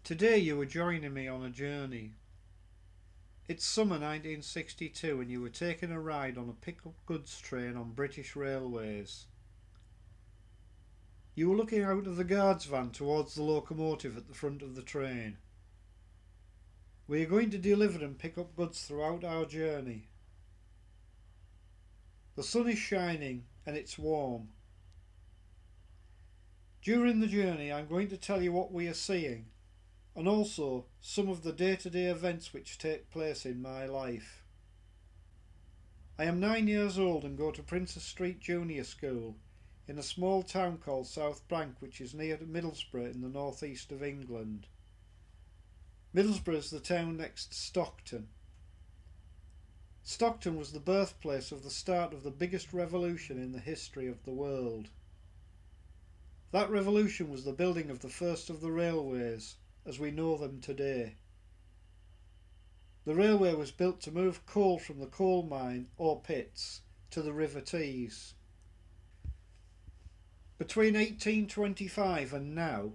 Today you are joining me on a journey. It's summer 1962 and you were taking a ride on a pickup goods train on British Railways. You were looking out of the guard's van towards the locomotive at the front of the train. We are going to deliver and pick up goods throughout our journey. The sun is shining and it's warm. During the journey I'm going to tell you what we are seeing, and also some of the day-to-day events which take place in my life. I am 9 years old and go to Princess Street Junior School in a small town called South Bank, which is near Middlesbrough in the northeast of England. Middlesbrough is the town next to Stockton. Stockton was the birthplace of the start of the biggest revolution in the history of the world. That revolution was the building of the first of the railways, as we know them today. The railway was built to move coal from the coal mine or pits to the River Tees. Between 1825 and now,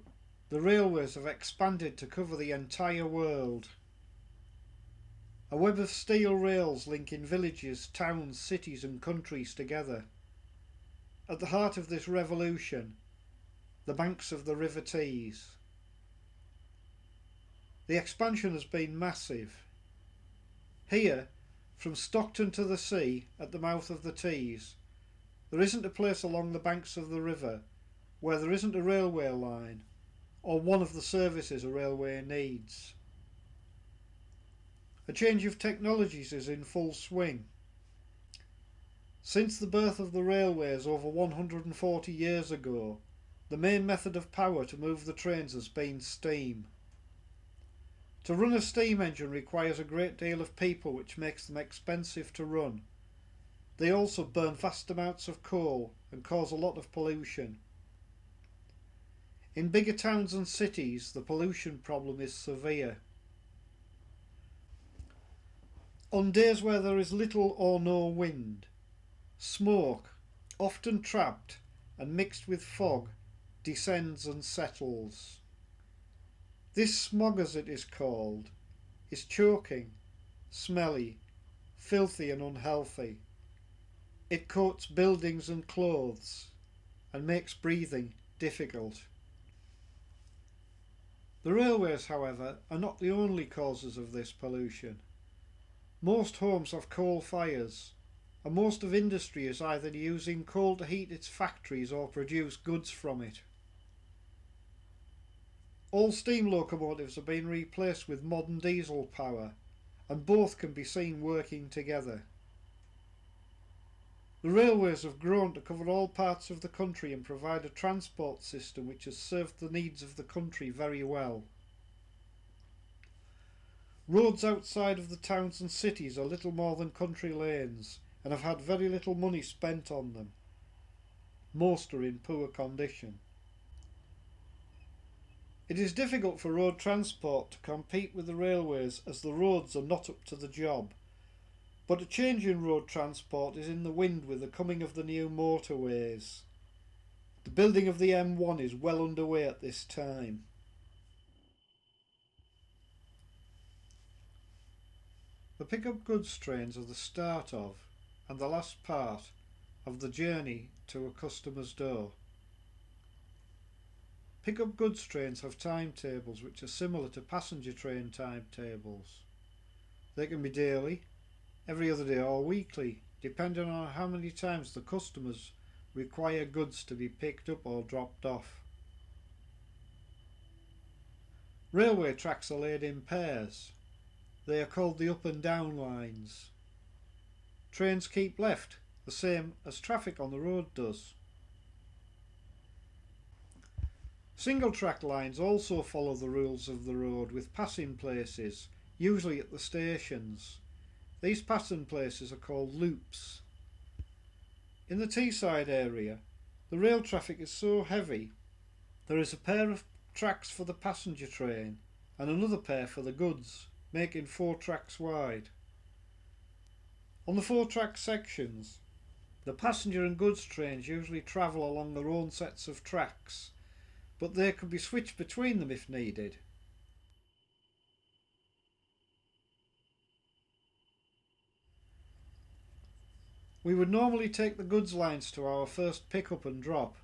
the railways have expanded to cover the entire world. A web of steel rails linking villages, towns, cities and countries together. At the heart of this revolution, the banks of the River Tees. The expansion has been massive. Here, from Stockton to the sea at the mouth of the Tees, there isn't a place along the banks of the river where there isn't a railway line or one of the services a railway needs. A change of technologies is in full swing. Since the birth of the railways over 140 years ago, the main method of power to move the trains has been steam. To run a steam engine requires a great deal of people, which makes them expensive to run. They also burn vast amounts of coal and cause a lot of pollution. In bigger towns and cities, the pollution problem is severe. On days where there is little or no wind, smoke, often trapped and mixed with fog, descends and settles. This smog, as it is called, is choking, smelly, filthy and unhealthy. It coats buildings and clothes and makes breathing difficult. The railways, however, are not the only causes of this pollution. Most homes have coal fires, and most of industry is either using coal to heat its factories or produce goods from it. All steam locomotives have been replaced with modern diesel power, and both can be seen working together. The railways have grown to cover all parts of the country and provide a transport system which has served the needs of the country very well. Roads outside of the towns and cities are little more than country lanes and have had very little money spent on them. Most are in poor condition. It is difficult for road transport to compete with the railways as the roads are not up to the job. But a change in road transport is in the wind with the coming of the new motorways. The building of the M1 is well underway at this time. The pickup goods trains are the start of and the last part of the journey to a customer's door. Pickup goods trains have timetables which are similar to passenger train timetables. They can be daily, every other day or weekly, depending on how many times the customers require goods to be picked up or dropped off. Railway tracks are laid in pairs. They are called the up and down lines. Trains keep left, the same as traffic on the road does. Single track lines also follow the rules of the road with passing places, usually at the stations. These passing places are called loops. In the Teesside area, the rail traffic is so heavy there is a pair of tracks for the passenger train and another pair for the goods, making 4 tracks wide. On the 4 track sections, the passenger and goods trains usually travel along their own sets of tracks, but they can be switched between them if needed. We would normally take the goods lines to our first pick-up and drop.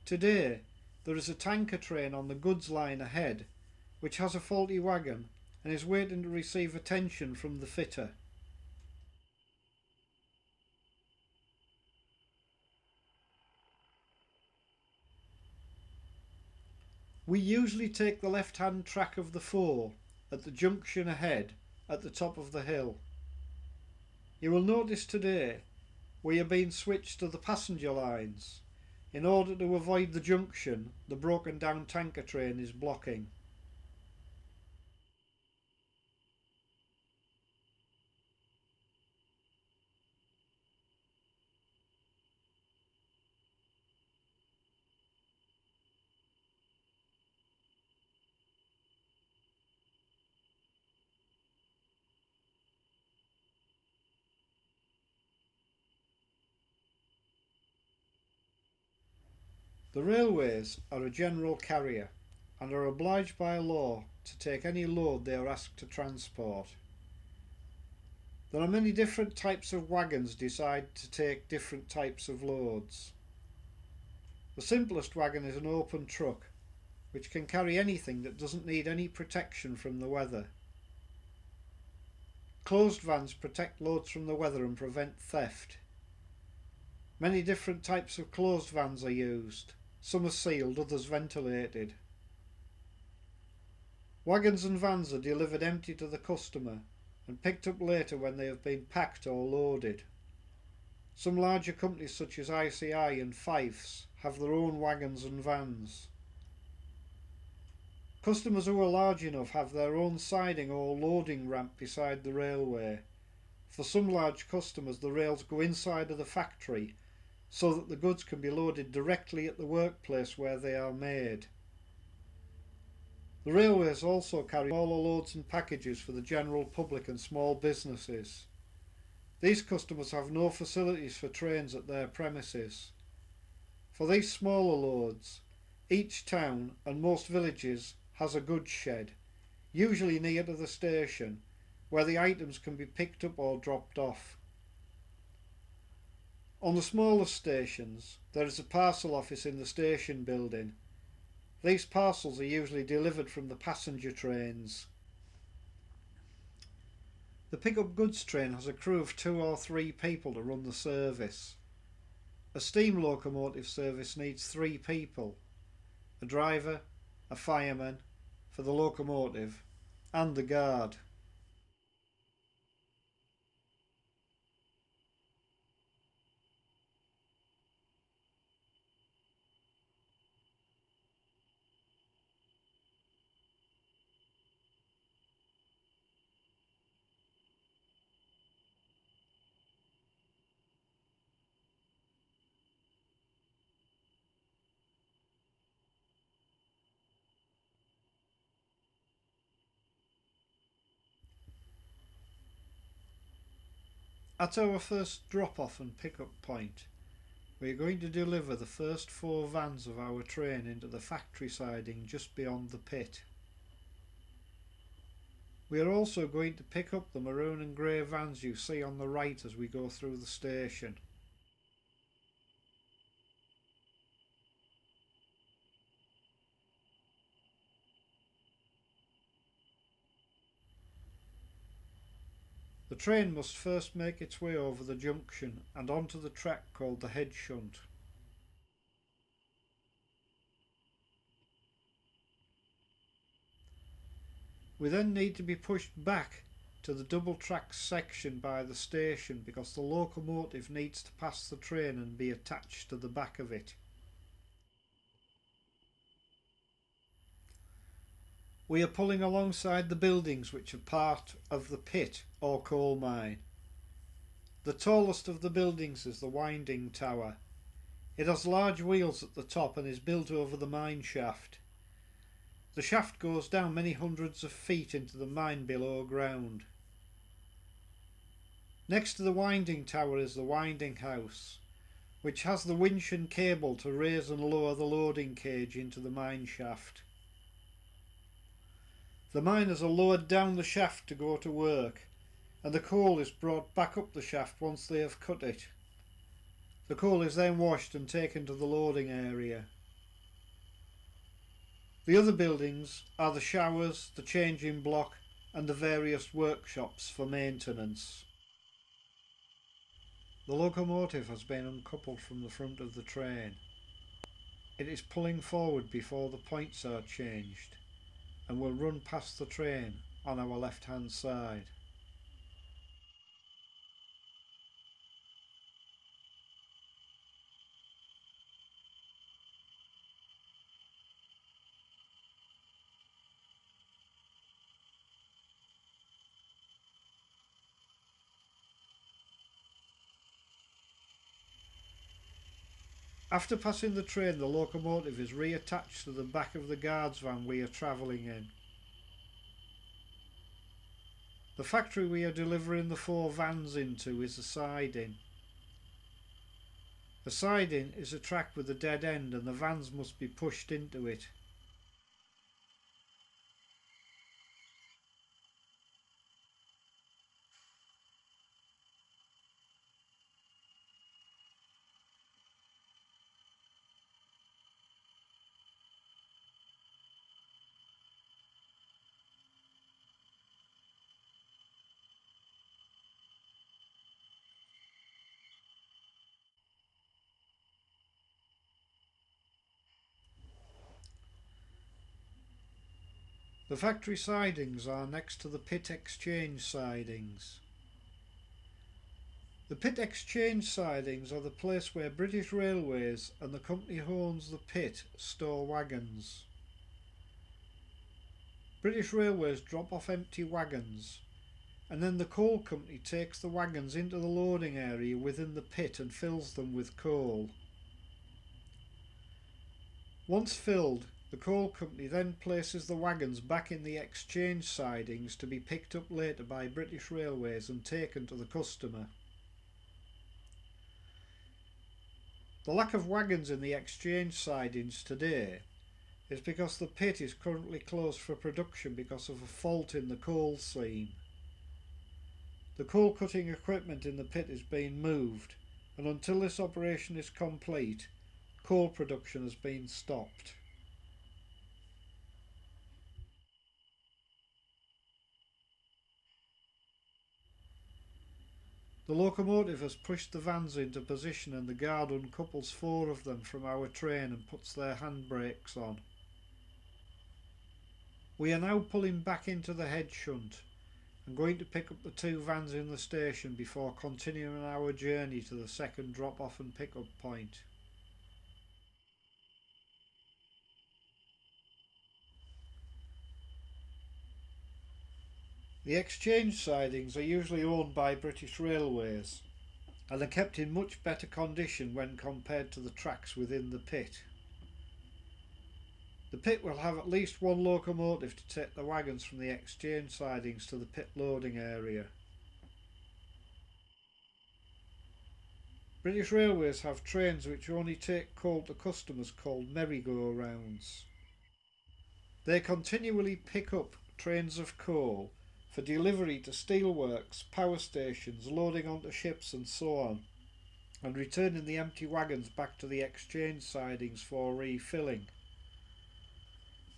Today, there is a tanker train on the goods line ahead, which has a faulty wagon and is waiting to receive attention from the fitter. We usually take the left-hand track of the 4 at the junction ahead at the top of the hill. You will notice today we are being switched to the passenger lines in order to avoid the junction the broken down tanker train is blocking. The railways are a general carrier and are obliged by law to take any load they are asked to transport. There are many different types of wagons designed to take different types of loads. The simplest wagon is an open truck, which can carry anything that doesn't need any protection from the weather. Closed vans protect loads from the weather and prevent theft. Many different types of closed vans are used. Some are sealed, others ventilated. Wagons and vans are delivered empty to the customer and picked up later when they have been packed or loaded. Some larger companies such as ICI and Fifes have their own wagons and vans. Customers who are large enough have their own siding or loading ramp beside the railway. For some large customers, the rails go inside of the factory so that the goods can be loaded directly at the workplace where they are made. The railways also carry smaller loads and packages for the general public and small businesses. These customers have no facilities for trains at their premises. For these smaller loads, each town and most villages has a goods shed, usually near to the station, where the items can be picked up or dropped off. On the smaller stations, there is a parcel office in the station building. These parcels are usually delivered from the passenger trains. The pick-up goods train has a crew of 2 or 3 people to run the service. A steam locomotive service needs 3 people, a driver, a fireman for the locomotive, and the guard. At our first drop-off and pick-up point, we are going to deliver the first 4 vans of our train into the factory siding just beyond the pit. We are also going to pick up the maroon and grey vans you see on the right as we go through the station. The train must first make its way over the junction and onto the track called the head shunt. We then need to be pushed back to the double track section by the station because the locomotive needs to pass the train and be attached to the back of it. We are pulling alongside the buildings which are part of the pit or coal mine. The tallest of the buildings is the winding tower. It has large wheels at the top and is built over the mine shaft. The shaft goes down many hundreds of feet into the mine below ground. Next to the winding tower is the winding house, which has the winch and cable to raise and lower the loading cage into the mine shaft. The miners are lowered down the shaft to go to work, and the coal is brought back up the shaft once they have cut it. The coal is then washed and taken to the loading area. The other buildings are the showers, the changing block and the various workshops for maintenance. The locomotive has been uncoupled from the front of the train. It is pulling forward before the points are changed and will run past the train on our left hand side. After passing the train, the locomotive is reattached to the back of the guards van we are travelling in. The factory we are delivering the 4 vans into is a siding. A siding is a track with a dead end and the vans must be pushed into it. The factory sidings are next to the pit exchange sidings. The pit exchange sidings are the place where British Railways and the company who owns the pit store wagons. British Railways drop off empty wagons and then the coal company takes the wagons into the loading area within the pit and fills them with coal. Once filled, the coal company then places the wagons back in the exchange sidings to be picked up later by British Railways and taken to the customer. The lack of wagons in the exchange sidings today is because the pit is currently closed for production because of a fault in the coal seam. The coal cutting equipment in the pit is being moved, and until this operation is complete, coal production has been stopped. The locomotive has pushed the vans into position and the guard uncouples 4 of them from our train and puts their handbrakes on. We are now pulling back into the head shunt and going to pick up the 2 vans in the station before continuing our journey to the second drop-off and pick-up point. The exchange sidings are usually owned by British Railways and are kept in much better condition when compared to the tracks within the pit. The pit will have at least 1 locomotive to take the wagons from the exchange sidings to the pit loading area. British Railways have trains which only take coal to customers called merry-go-rounds. They continually pick up trains of coal for delivery to steelworks, power stations, loading onto ships and so on, and returning the empty wagons back to the exchange sidings for refilling.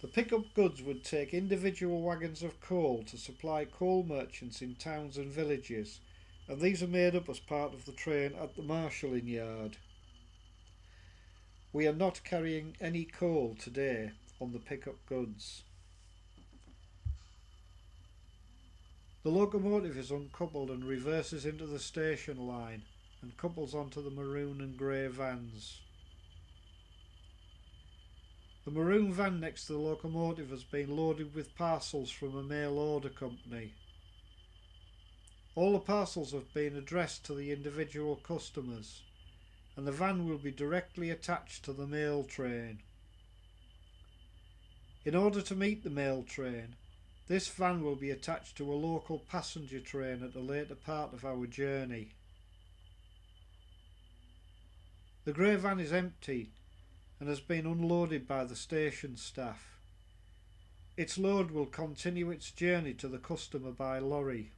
The pickup goods would take individual wagons of coal to supply coal merchants in towns and villages, and these are made up as part of the train at the marshalling yard. We are not carrying any coal today on the pickup goods. The locomotive is uncoupled and reverses into the station line and couples onto the maroon and grey vans. The maroon van next to the locomotive has been loaded with parcels from a mail order company. All the parcels have been addressed to the individual customers, and the van will be directly attached to the mail train. In order to meet the mail train, this van will be attached to a local passenger train at a later part of our journey. The grey van is empty and has been unloaded by the station staff. Its load will continue its journey to the customer by lorry.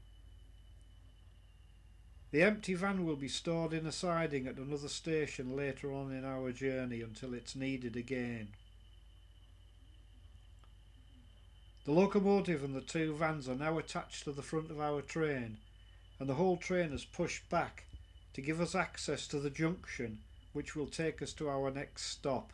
The empty van will be stored in a siding at another station later on in our journey until it's needed again. The locomotive and the two vans are now attached to the front of our train, and the whole train is pushed back to give us access to the junction which will take us to our next stop.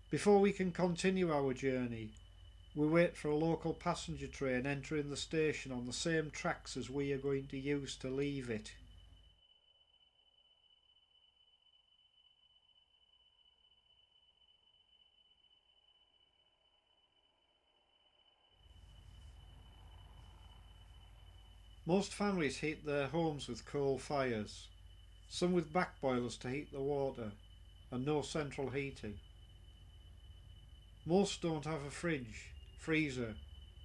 Before we can continue our journey, we wait for a local passenger train entering the station on the same tracks as we are going to use to leave it. Most families heat their homes with coal fires, some with back boilers to heat the water, and no central heating. Most don't have a fridge, freezer,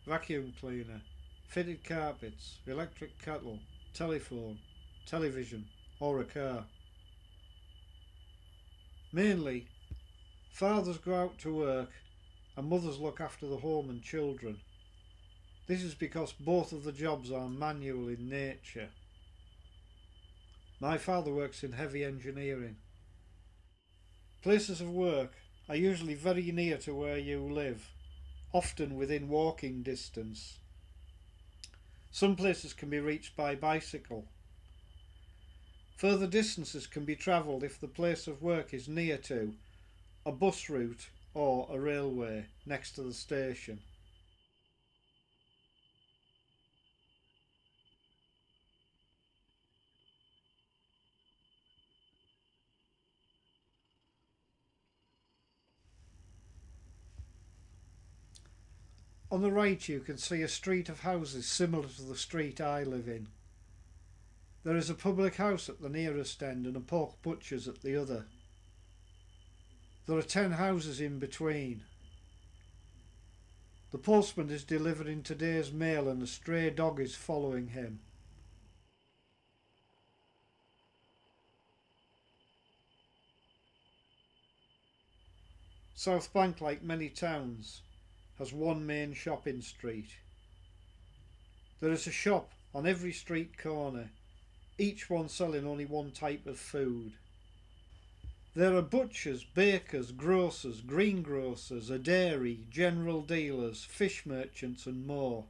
vacuum cleaner, fitted carpets, electric kettle, telephone, television, or a car. Mainly, fathers go out to work and mothers look after the home and children. This is because both of the jobs are manual in nature. My father works in heavy engineering. Places of work are usually very near to where you live, often within walking distance. Some places can be reached by bicycle. Further distances can be travelled if the place of work is near to a bus route or a railway next to the station. On the right you can see a street of houses similar to the street I live in. There is a public house at the nearest end and a pork butcher's at the other. There are 10 houses in between. The postman is delivering today's mail and a stray dog is following him. South Bank, like many towns, has one main shopping street. There is a shop on every street corner, each one selling only one type of food. There are butchers, bakers, grocers, greengrocers, a dairy, general dealers, fish merchants and more.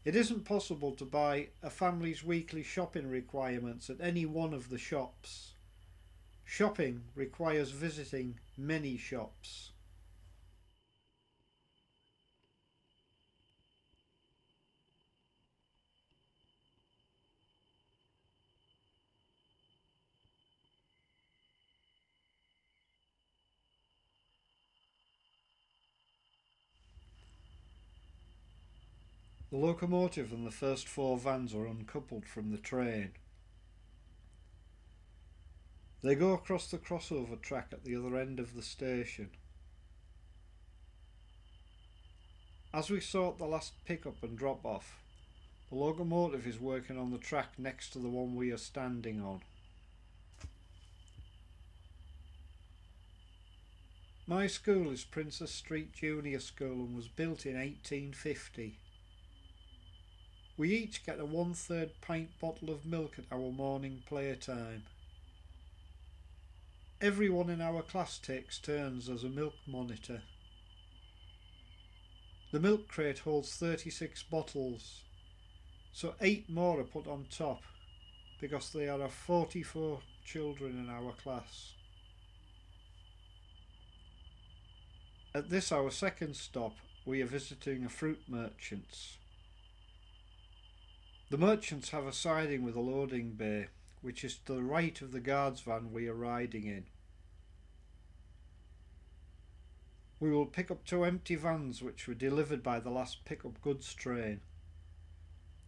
It isn't possible to buy a family's weekly shopping requirements at any one of the shops. Shopping requires visiting many shops. The locomotive and the first 4 vans are uncoupled from the train. They go across the crossover track at the other end of the station. As we sort the last pick-up and drop-off, the locomotive is working on the track next to the one we are standing on. My school is Princess Street Junior School and was built in 1850. We each get a 1/3 pint bottle of milk at our morning playtime. Everyone in our class takes turns as a milk monitor. The milk crate holds 36 bottles, so 8 more are put on top because there are 44 children in our class. At this, our second stop, we are visiting a fruit merchant's. The merchants have a siding with a loading bay, which is to the right of the guard's van we are riding in. We will pick up 2 empty vans which were delivered by the last pick-up goods train.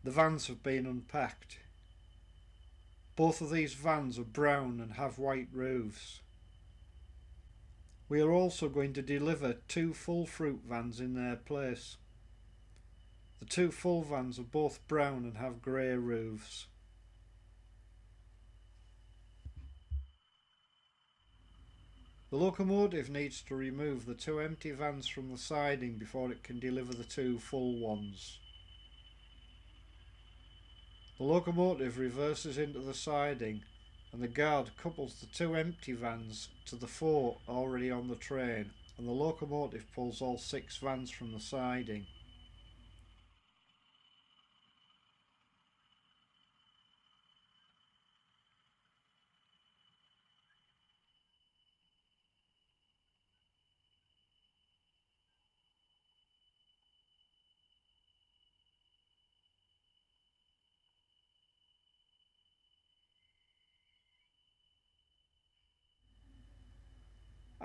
The vans have been unpacked. Both of these vans are brown and have white roofs. We are also going to deliver 2 full fruit vans in their place. The 2 full vans are both brown and have grey roofs. The locomotive needs to remove the 2 empty vans from the siding before it can deliver the 2 full ones. The locomotive reverses into the siding and the guard couples the 2 empty vans to the 4 already on the train, and the locomotive pulls all 6 vans from the siding.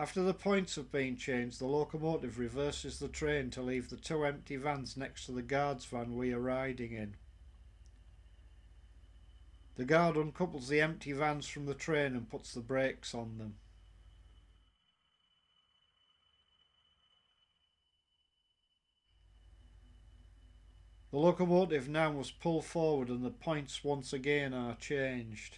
After the points have been changed, the locomotive reverses the train to leave the 2 empty vans next to the guard's van we are riding in. The guard uncouples the empty vans from the train and puts the brakes on them. The locomotive now must pull forward and the points once again are changed.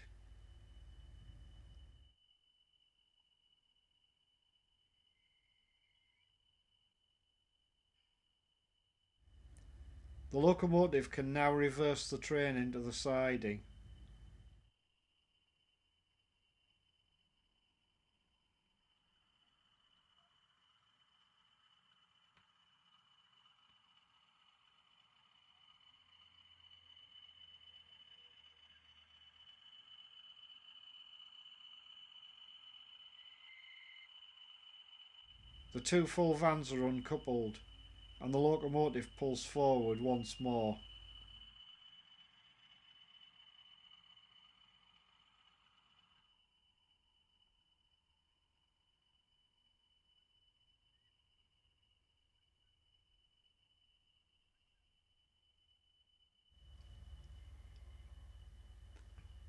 The locomotive can now reverse the train into the siding. The 2 full vans are uncoupled and the locomotive pulls forward once more.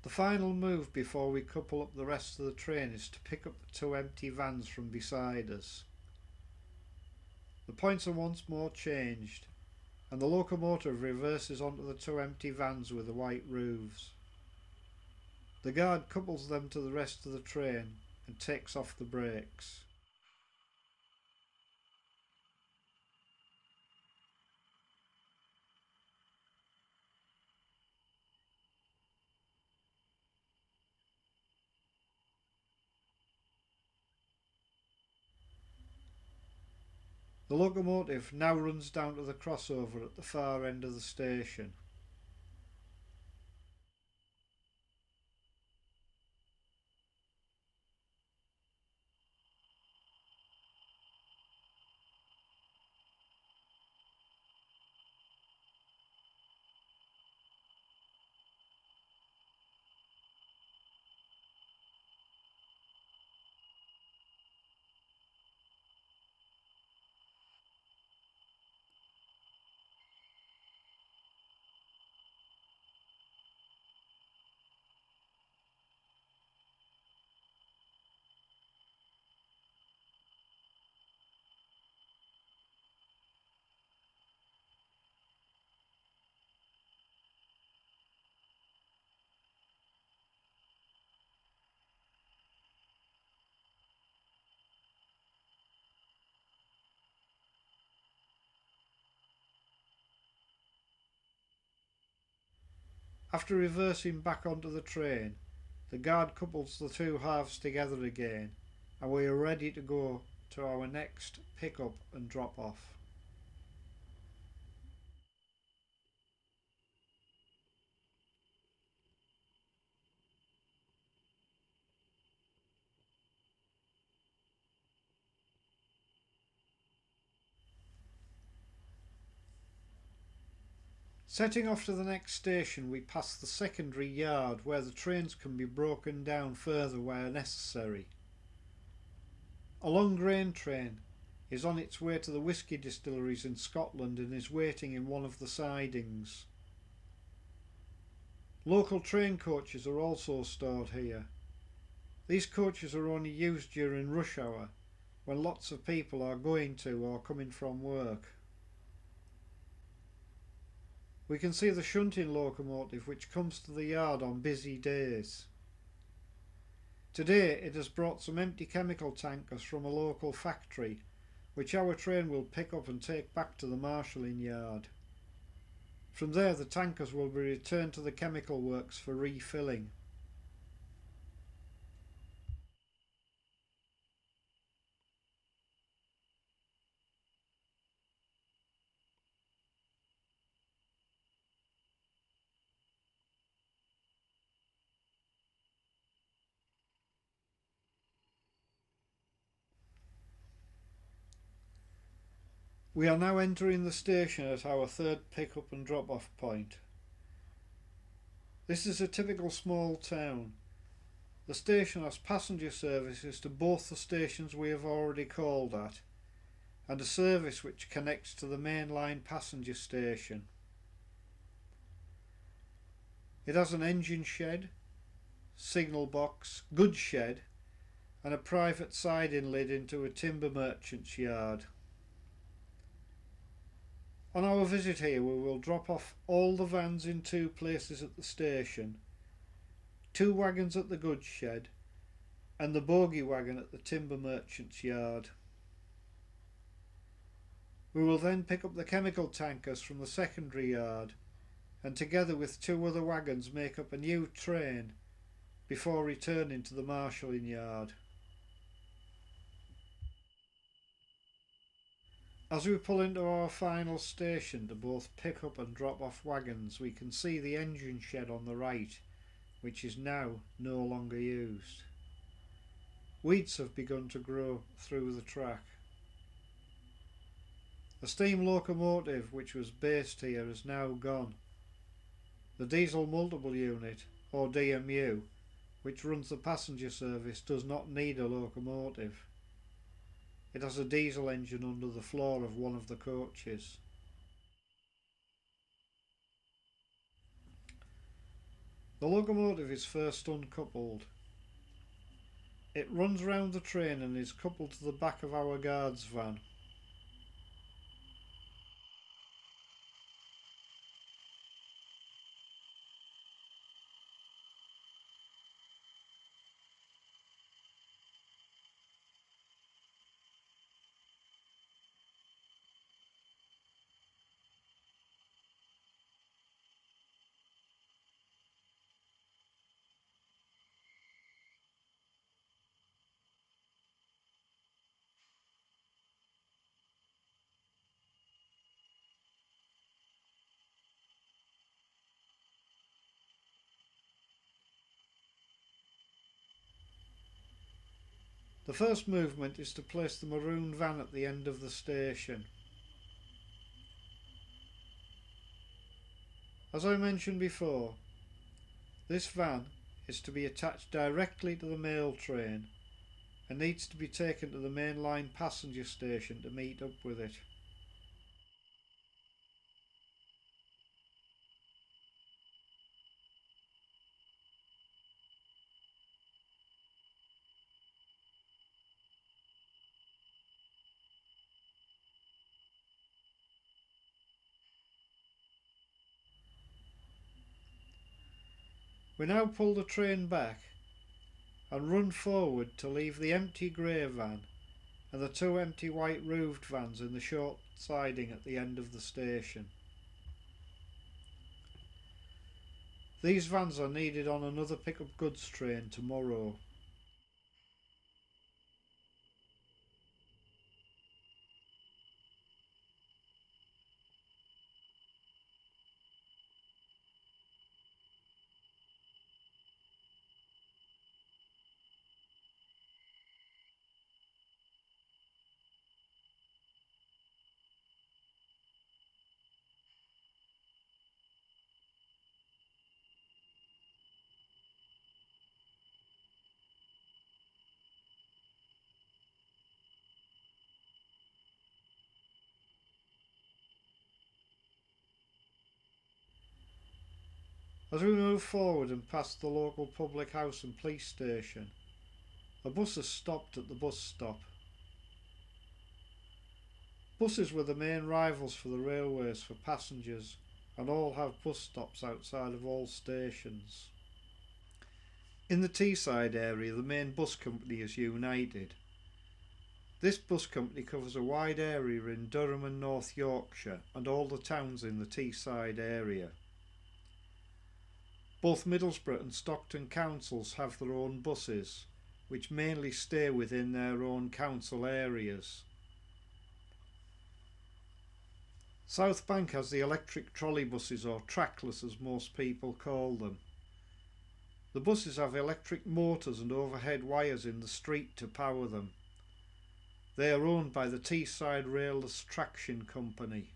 The final move before we couple up the rest of the train is to pick up the 2 empty vans from beside us. The points are once more changed and the locomotive reverses onto the 2 empty vans with the white roofs. The guard couples them to the rest of the train and takes off the brakes. The locomotive now runs down to the crossover at the far end of the station. After reversing back onto the train, the guard couples the 2 halves together again and we are ready to go to our next pick up and drop off. Setting off to the next station, we pass the secondary yard where the trains can be broken down further where necessary. A long grain train is on its way to the whisky distilleries in Scotland and is waiting in one of the sidings. Local train coaches are also stored here. These coaches are only used during rush hour, when lots of people are going to or coming from work. We can see the shunting locomotive which comes to the yard on busy days. Today it has brought some empty chemical tankers from a local factory, which our train will pick up and take back to the marshalling yard. From there the tankers will be returned to the chemical works for refilling. We are now entering the station at our third pick-up and drop-off point. This is a typical small town. The station has passenger services to both the stations we have already called at, and a service which connects to the main line passenger station. It has an engine shed, signal box, goods shed, and a private siding lid into a timber merchant's yard. On our visit here we will drop off all the vans in 2 places at the station, 2 wagons at the goods shed, and the bogie wagon at the timber merchant's yard. We will then pick up the chemical tankers from the secondary yard and together with 2 other wagons make up a new train before returning to the marshalling yard. As we pull into our final station to both pick up and drop off wagons, we can see the engine shed on the right, which is now no longer used. Weeds have begun to grow through the track. The steam locomotive which was based here is now gone. The diesel multiple unit, or DMU, which runs the passenger service, does not need a locomotive. It has a diesel engine under the floor of one of the coaches. The locomotive is first uncoupled. It runs round the train and is coupled to the back of our guard's van. The first movement is to place the maroon van at the end of the station. As I mentioned before, this van is to be attached directly to the mail train and needs to be taken to the main line passenger station to meet up with it. We now pull the train back and run forward to leave the empty grey van and the 2 empty white roofed vans in the short siding at the end of the station. These vans are needed on another pickup goods train tomorrow. As we move forward and past the local public house and police station, a bus has stopped at the bus stop. Buses were the main rivals for the railways for passengers and all have bus stops outside of all stations. In the Teesside area, the main bus company is United. This bus company covers a wide area in Durham and North Yorkshire and all the towns in the Teesside area. Both Middlesbrough and Stockton councils have their own buses, which mainly stay within their own council areas. South Bank has the electric trolley buses, or trackless as most people call them. The buses have electric motors and overhead wires in the street to power them. They are owned by the Teesside Railless Traction Company.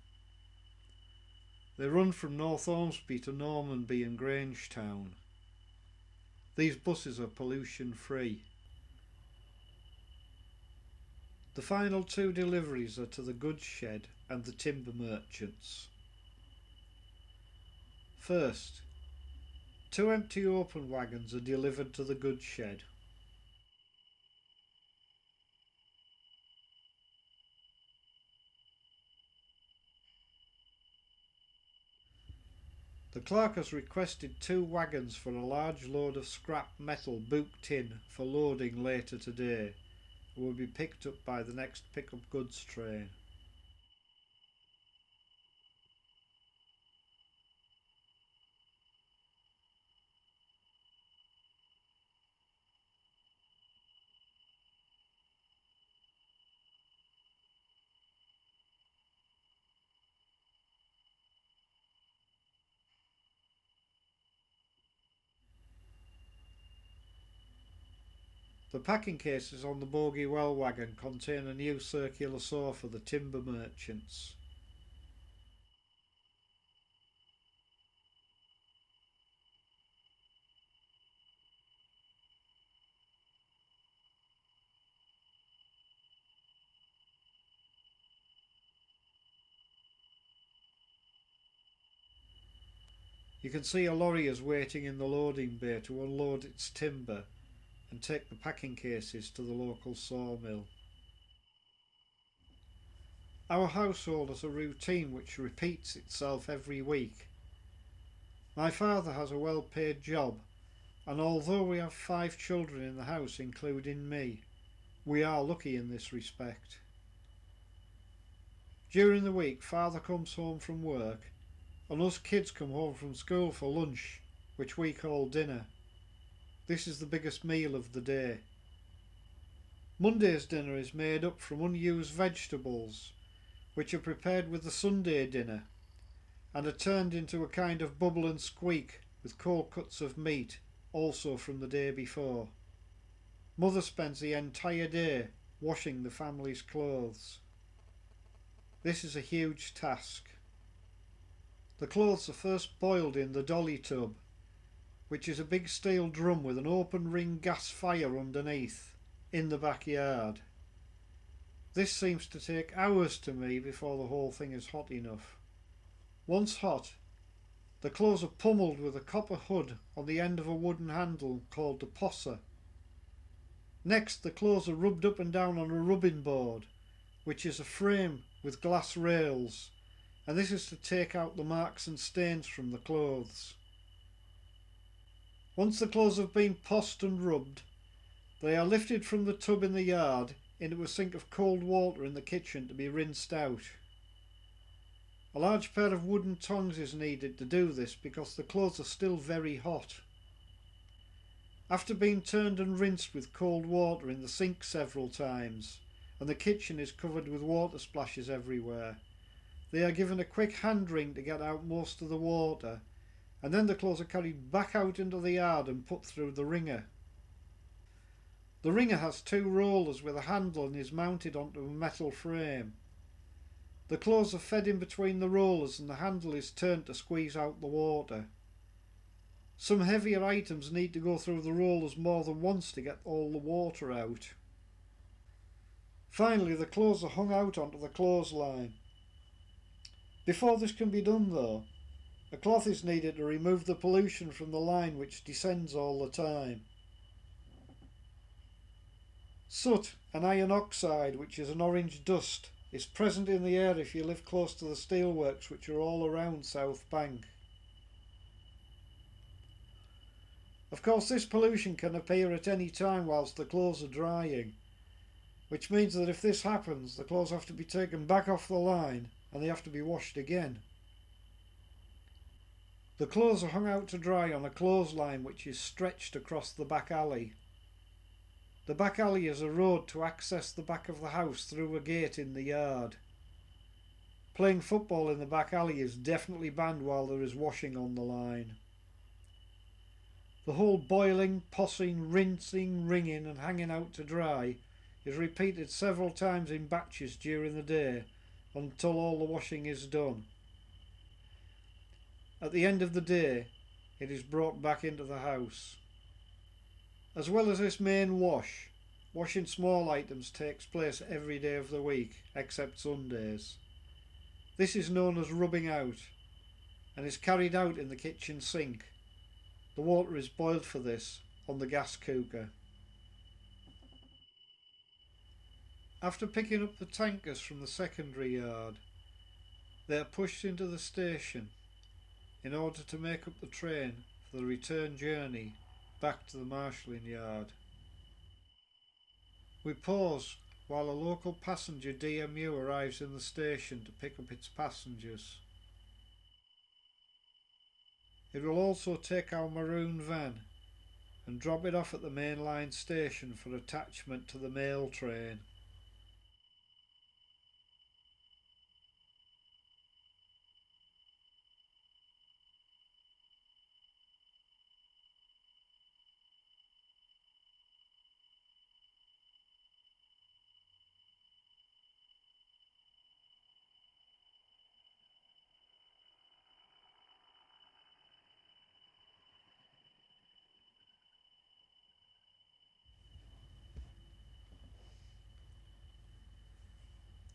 They run from North Ormsby to Normanby and Grangetown. These buses are pollution free. The final two deliveries are to the goods shed and the timber merchants. First, 2 empty open wagons are delivered to the goods shed. The clerk has requested 2 wagons for a large load of scrap metal booked in for loading later today and will be picked up by the next pickup goods train. The packing cases on the Bogey Well wagon contain a new circular saw for the timber merchants. You can see a lorry is waiting in the loading bay to unload its timber and take the packing cases to the local sawmill. Our household has a routine which repeats itself every week. My father has a well-paid job, and although we have 5 children in the house including me, we are lucky in this respect. During the week, father comes home from work and us kids come home from school for lunch, which we call dinner. This is the biggest meal of the day. Monday's dinner is made up from unused vegetables, which are prepared with the Sunday dinner and are turned into a kind of bubble and squeak with cold cuts of meat, also from the day before. Mother spends the entire day washing the family's clothes. This is a huge task. The clothes are first boiled in the dolly tub, which is a big steel drum with an open ring gas fire underneath, in the backyard. This seems to take hours to me before the whole thing is hot enough. Once hot, the clothes are pummelled with a copper hood on the end of a wooden handle called the posser. Next, the clothes are rubbed up and down on a rubbing board, which is a frame with glass rails, and this is to take out the marks and stains from the clothes. Once the clothes have been possed and rubbed, they are lifted from the tub in the yard into a sink of cold water in the kitchen to be rinsed out. A large pair of wooden tongs is needed to do this because the clothes are still very hot. After being turned and rinsed with cold water in the sink several times, and the kitchen is covered with water splashes everywhere, they are given a quick hand wring to get out most of the water, and then the clothes are carried back out into the yard and put through the wringer. The wringer has 2 rollers with a handle and is mounted onto a metal frame. The clothes are fed in between the rollers and the handle is turned to squeeze out the water. Some heavier items need to go through the rollers more than once to get all the water out. Finally, the clothes are hung out onto the clothesline. Before this can be done though, A cloth is needed to remove the pollution from the line which descends all the time. Soot, an iron oxide, which is an orange dust, is present in the air if you live close to the steelworks which are all around South Bank. Of course, this pollution can appear at any time whilst the clothes are drying, which means that if this happens, the clothes have to be taken back off the line and they have to be washed again. The clothes are hung out to dry on a clothesline which is stretched across the back alley. The back alley is a road to access the back of the house through a gate in the yard. Playing football in the back alley is definitely banned while there is washing on the line. The whole boiling, tossing, rinsing, wringing and hanging out to dry is repeated several times in batches during the day until all the washing is done. At the end of the day, it is brought back into the house. As well as this main wash, washing small items takes place every day of the week except Sundays. This is known as rubbing out and is carried out in the kitchen sink. The water is boiled for this on the gas cooker. After picking up the tankers from the secondary yard, they are pushed into the station in order to make up the train for the return journey back to the marshalling yard. We pause while a local passenger DMU arrives in the station to pick up its passengers. It will also take our maroon van and drop it off at the mainline station for attachment to the mail train.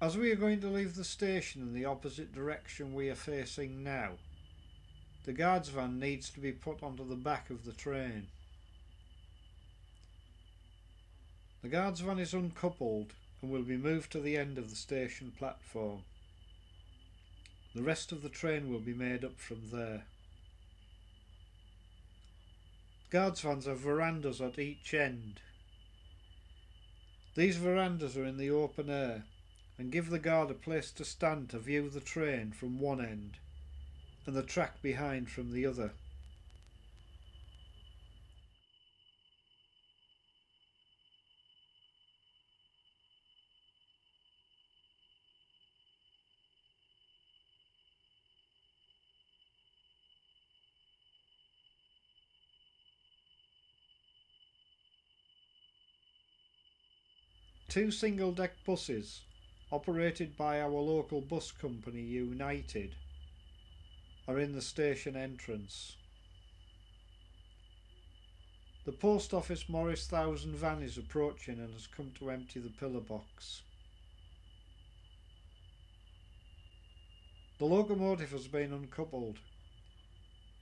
As we are going to leave the station in the opposite direction we are facing now, the guard's van needs to be put onto the back of the train. The guard's van is uncoupled and will be moved to the end of the station platform. The rest of the train will be made up from there. Guards vans have verandas at each end. These verandas are in the open air and give the guard a place to stand to view the train from one end and the track behind from the other. Two single-deck buses, operated by our local bus company United, are in the station entrance. The post office Morris 1000 van is approaching and has come to empty the pillar box. The locomotive has been uncoupled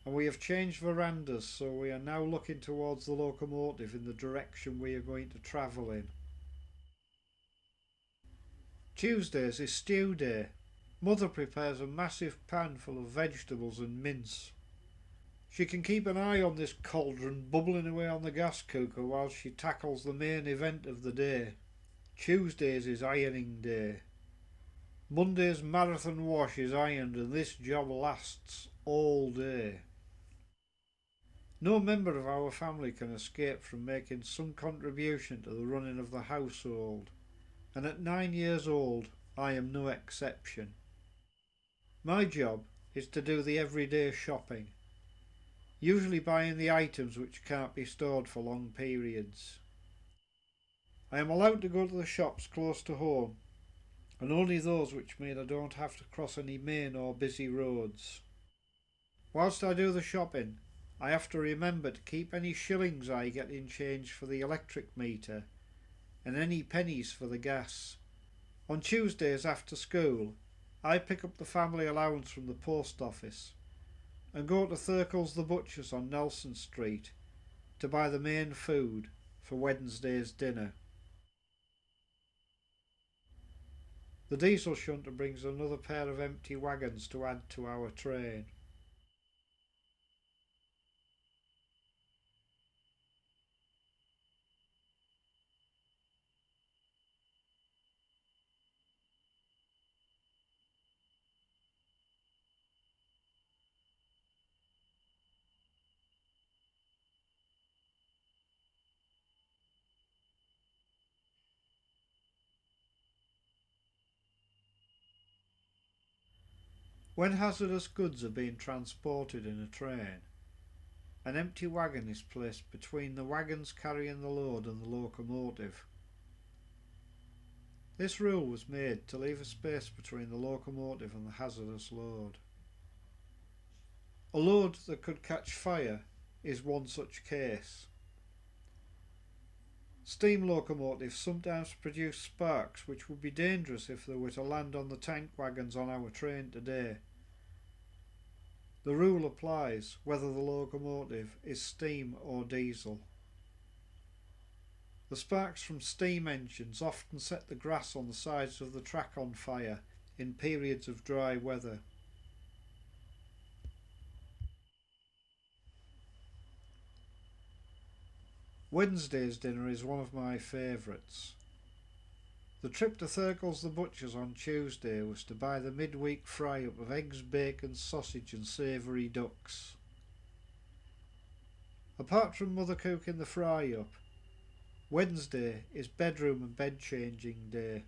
and we have changed verandas, so we are now looking towards the locomotive in the direction we are going to travel in. Tuesdays is stew day. Mother prepares a massive pan full of vegetables and mince. She can keep an eye on this cauldron bubbling away on the gas cooker while she tackles the main event of the day. Tuesdays is ironing day. Monday's marathon wash is ironed and this job lasts all day. No member of our family can escape from making some contribution to the running of the household, and at 9 years old I am no exception. My job is to do the everyday shopping, usually buying the items which can't be stored for long periods. I am allowed to go to the shops close to home, and only those which mean I don't have to cross any main or busy roads. Whilst I do the shopping, I have to remember to keep any shillings I get in change for the electric meter and any pennies for the gas. On Tuesdays after school, I pick up the family allowance from the post office and go to Thurkell's the Butcher's on Nelson Street to buy the main food for Wednesday's dinner. The diesel shunter brings another pair of empty wagons to add to our train. When hazardous goods are being transported in a train, an empty wagon is placed between the wagons carrying the load and the locomotive. This rule was made to leave a space between the locomotive and the hazardous load. A load that could catch fire is one such case. Steam locomotives sometimes produce sparks which would be dangerous if they were to land on the tank wagons on our train today. The rule applies whether the locomotive is steam or diesel. The sparks from steam engines often set the grass on the sides of the track on fire in periods of dry weather. Wednesday's dinner is one of my favourites. The trip to Thurkell's the Butcher's on Tuesday was to buy the midweek fry-up of eggs, bacon, sausage and savoury ducks. Apart from mother cooking the fry-up, Wednesday is bedroom and bed changing day.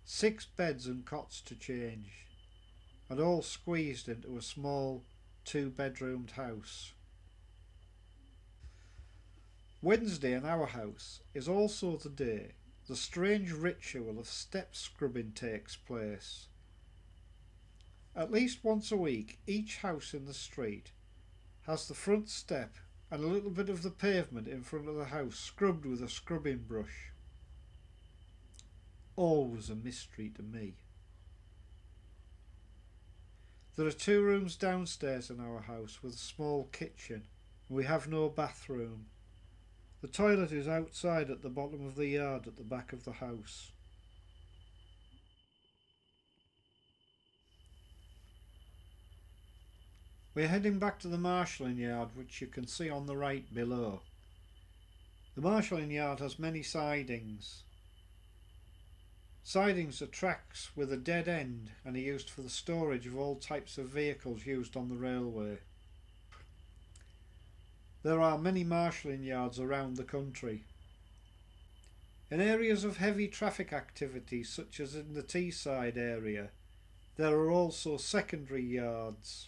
6 beds and cots to change, and all squeezed into a small 2-bedroomed house. Wednesday in our house is also the day the strange ritual of step scrubbing takes place. At least once a week, each house in the street has the front step and a little bit of the pavement in front of the house scrubbed with a scrubbing brush. Always a mystery to me. There are 2 rooms downstairs in our house with a small kitchen, and we have no bathroom. The toilet is outside at the bottom of the yard at the back of the house. We're heading back to the marshalling yard, which you can see on the right below. The marshalling yard has many sidings. Sidings are tracks with a dead end and are used for the storage of all types of vehicles used on the railway. There are many marshalling yards around the country. In areas of heavy traffic activity, such as in the Teesside area, there are also secondary yards.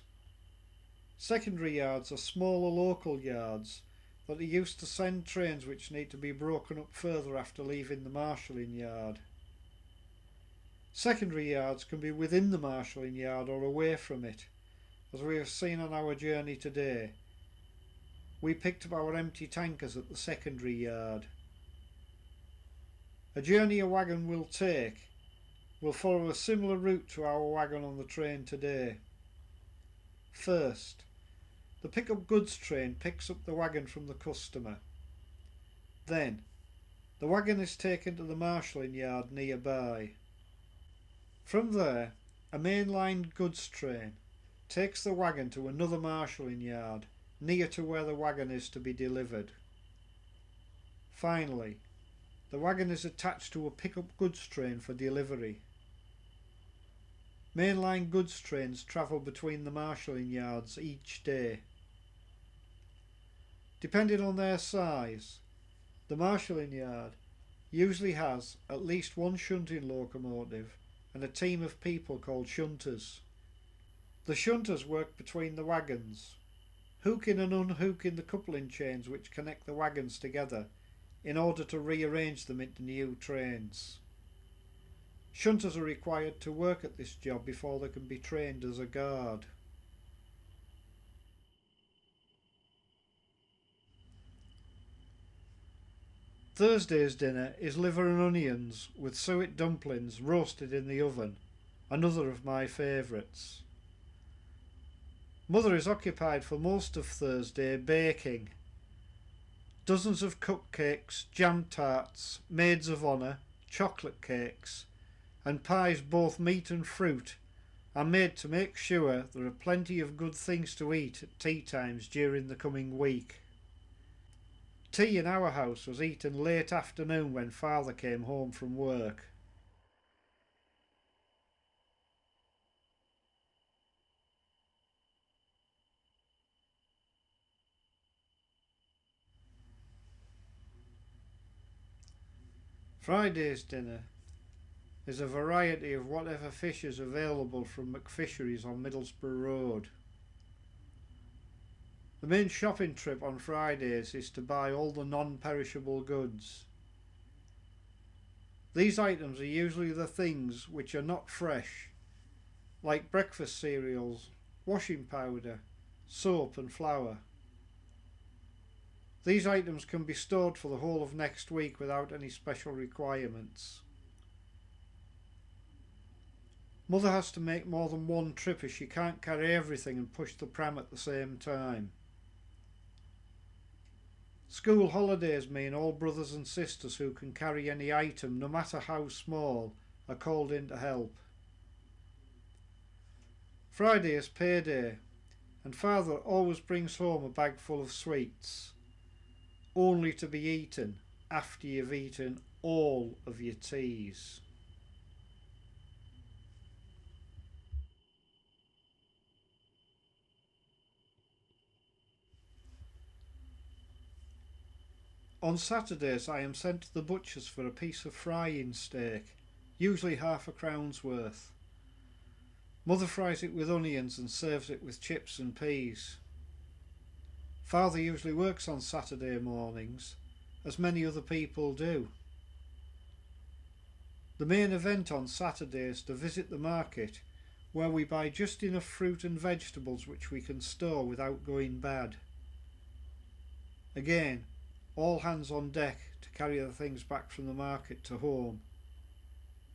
Secondary yards are smaller local yards that are used to send trains which need to be broken up further after leaving the marshalling yard. Secondary yards can be within the marshalling yard or away from it, as we have seen on our journey today. We picked up our empty tankers at the secondary yard. A journey a wagon will take will follow a similar route to our wagon on the train today. First, the pick-up goods train picks up the wagon from the customer. Then, the wagon is taken to the marshalling yard nearby. From there, a mainline goods train takes the wagon to another marshalling yard near to where the wagon is to be delivered. Finally, the wagon is attached to a pick-up goods train for delivery. Mainline goods trains travel between the marshalling yards each day. Depending on their size, the marshalling yard usually has at least 1 shunting locomotive and a team of people called shunters. The shunters work between the wagons, hooking and unhooking the coupling chains which connect the wagons together in order to rearrange them into new trains. Shunters are required to work at this job before they can be trained as a guard. Thursday's dinner is liver and onions with suet dumplings roasted in the oven, another of my favourites. Mother is occupied for most of Thursday baking. Dozens of cupcakes, jam tarts, maids of honour, chocolate cakes, and pies both meat and fruit are made to make sure there are plenty of good things to eat at tea times during the coming week. Tea in our house was eaten late afternoon when Father came home from work. Friday's dinner is a variety of whatever fish is available from McFisheries on Middlesbrough Road. The main shopping trip on Fridays is to buy all the non-perishable goods. These items are usually the things which are not fresh, like breakfast cereals, washing powder, soap and flour. These items can be stored for the whole of next week without any special requirements. Mother has to make more than one trip as she can't carry everything and push the pram at the same time. School holidays mean all brothers and sisters who can carry any item, no matter how small, are called in to help. Friday is payday, and Father always brings home a bag full of sweets, only to be eaten after you've eaten all of your teas. On Saturdays I am sent to the butcher's for a piece of frying steak, usually half a crown's worth. Mother fries it with onions and serves it with chips and peas. Father usually works on Saturday mornings, as many other people do. The main event on Saturday is to visit the market, where we buy just enough fruit and vegetables which we can store without going bad. Again, all hands on deck to carry the things back from the market to home.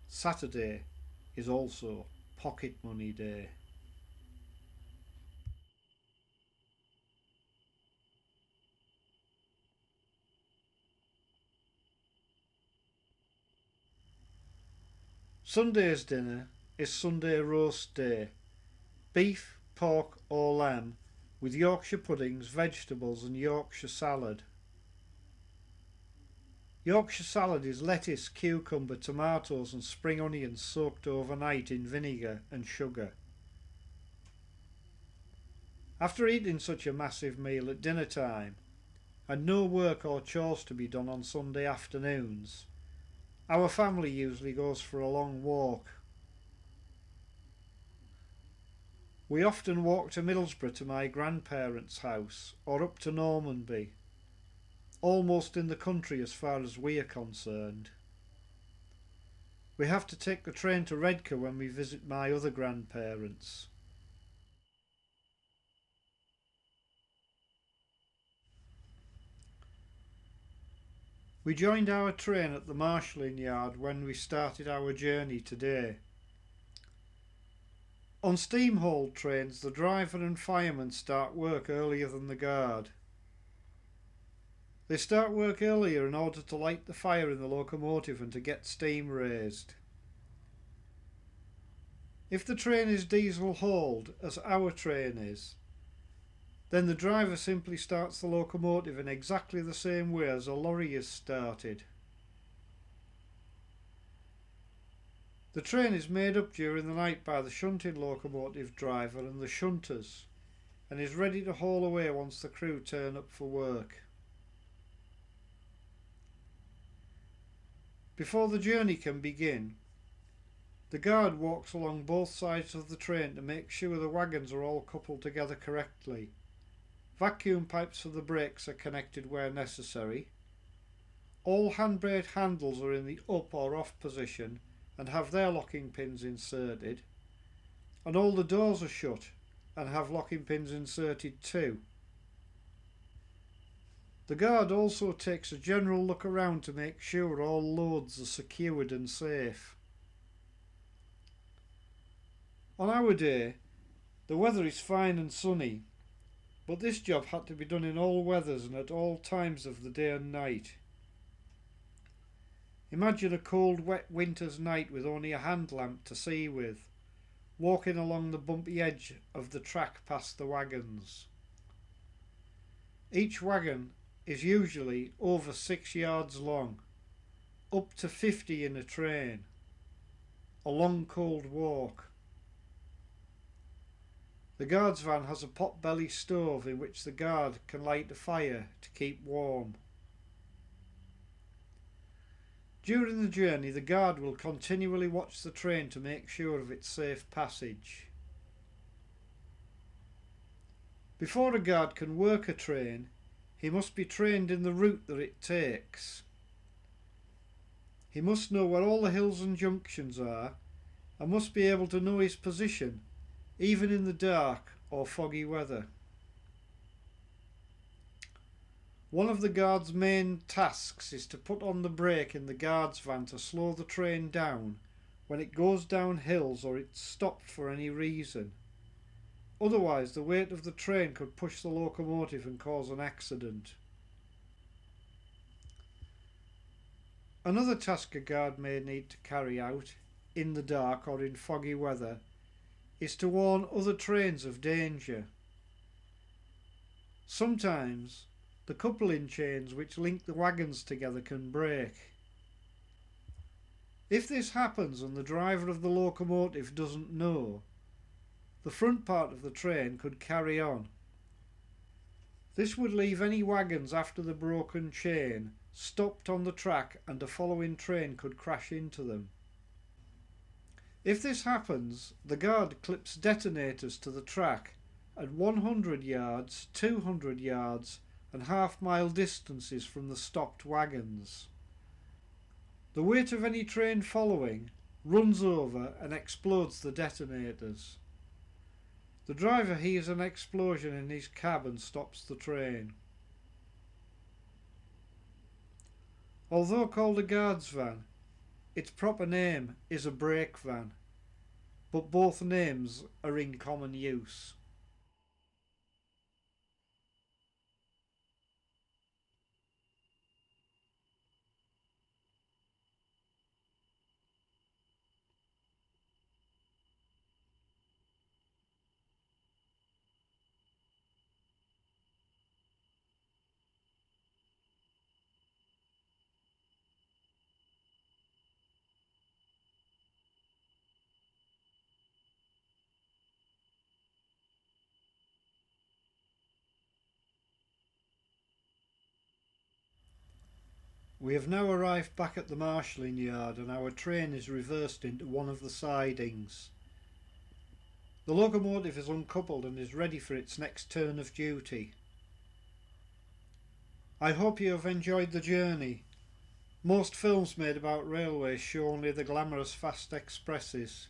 Saturday is also pocket money day. Sunday's dinner is Sunday roast day. Beef, pork or lamb with Yorkshire puddings, vegetables and Yorkshire salad. Yorkshire salad is lettuce, cucumber, tomatoes and spring onions soaked overnight in vinegar and sugar. After eating such a massive meal at dinner time, and no work or chores to be done on Sunday afternoons, our family usually goes for a long walk. We often walk to Middlesbrough to my grandparents' house or up to Normanby, almost in the country as far as we are concerned. We have to take the train to Redcar when we visit my other grandparents. We joined our train at the marshalling yard when we started our journey today. On steam-hauled trains, the driver and fireman start work earlier than the guard. They start work earlier in order to light the fire in the locomotive and to get steam raised. If the train is diesel-hauled, as our train is, then the driver simply starts the locomotive in exactly the same way as a lorry is started. The train is made up during the night by the shunting locomotive driver and the shunters, and is ready to haul away once the crew turn up for work. Before the journey can begin, the guard walks along both sides of the train to make sure the wagons are all coupled together correctly. Vacuum pipes for the brakes are connected where necessary. All handbrake handles are in the up or off position and have their locking pins inserted. And all the doors are shut and have locking pins inserted too. The guard also takes a general look around to make sure all loads are secured and safe. On our day, The weather is fine and sunny, but this job had to be done in all weathers and at all times of the day and night. Imagine a cold, wet winter's night with only a hand lamp to see with, walking along the bumpy edge of the track past the wagons. Each wagon is usually over 6 yards long, up to 50 in a train. A long cold walk. The guard's van has a pot-belly stove in which the guard can light a fire to keep warm. During the journey, the guard will continually watch the train to make sure of its safe passage. Before a guard can work a train, he must be trained in the route that it takes. He must know where all the hills and junctions are, and must be able to know his position, even in the dark or foggy weather. One of the guard's main tasks is to put on the brake in the guard's van to slow the train down when it goes down hills or it's stopped for any reason. Otherwise, the weight of the train could push the locomotive and cause an accident. Another task a guard may need to carry out, in the dark or in foggy weather, is to warn other trains of danger. Sometimes the coupling chains which link the wagons together can break. If this happens and the driver of the locomotive doesn't know, the front part of the train could carry on. This would leave any wagons after the broken chain stopped on the track, and a following train could crash into them. If this happens, the guard clips detonators to the track at 100 yards, 200 yards and half-mile distances from the stopped wagons. The weight of any train following runs over and explodes the detonators. The driver hears an explosion in his cab and stops the train. Although called a guard's van, its proper name is a brake van, but both names are in common use. We have now arrived back at the marshalling yard and our train is reversed into one of the sidings. The locomotive is uncoupled and is ready for its next turn of duty. I hope you have enjoyed the journey. Most films made about railways show only the glamorous fast expresses.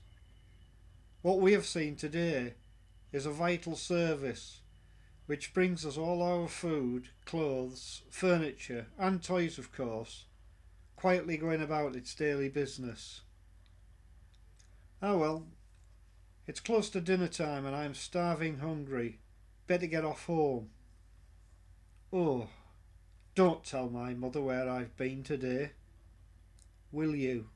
What we have seen today is a vital service which brings us all our food, clothes, furniture and toys of course, quietly going about its daily business. Ah well, it's close to dinner time and I'm starving hungry. Better get off home. Oh, don't tell my mother where I've been today, will you?